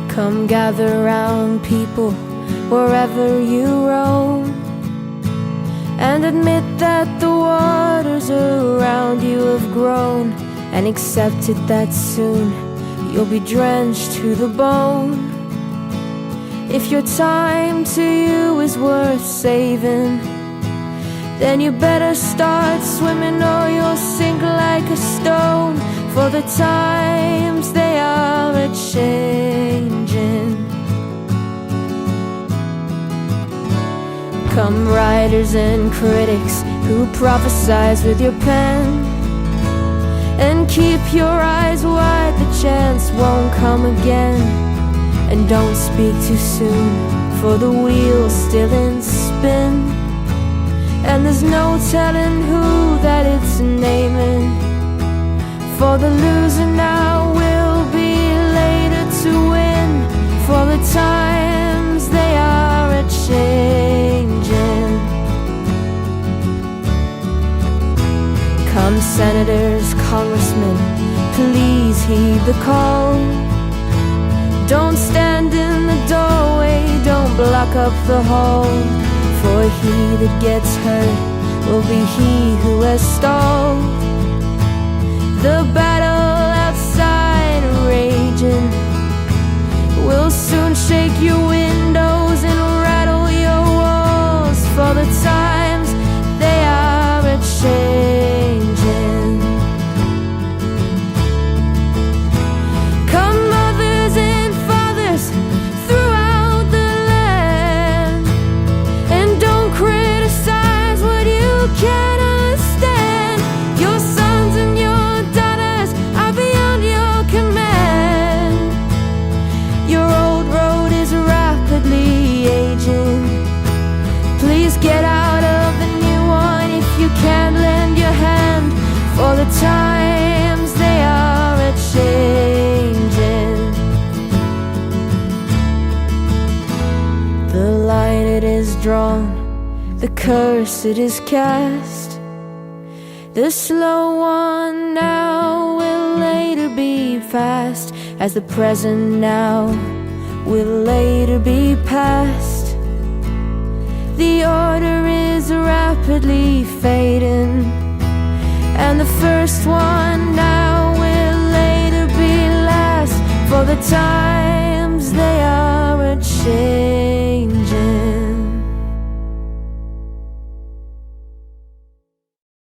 Come gather round, people, wherever you roam, and admit that the waters around you have grown, and accept it that soon you'll be drenched to the bone. If your time to you is worth saving, then you better start swimming or you'll sink like a stone. For the times they are a-changing. Come writers and critics who prophesize with your pen, and keep your eyes wide, the chance won't come again. And don't speak too soon, for the wheel's still in spin, and there's no telling who that it's naming. For the loser now will be later to win, for the times they are a-changing. Come senators, congressmen, please heed the call. Don't stand in the doorway, don't block up the hall, for he that gets hurt will be he who has stalled. The battle outside raging will soon shake your windows and rattle your walls, for the times they are a-changing. Come mothers and fathers throughout the land, and don't criticize what you can't understand. Your sons and your are beyond your command. Your old road is rapidly aging. Please get out of the new one if you can't lend your hand, for the times they are a-changing. The line it is drawn, the curse it is cast. The slow one now will later be fast, as the present now will later be past. The order is rapidly fading, and the first one now will later be last, for the time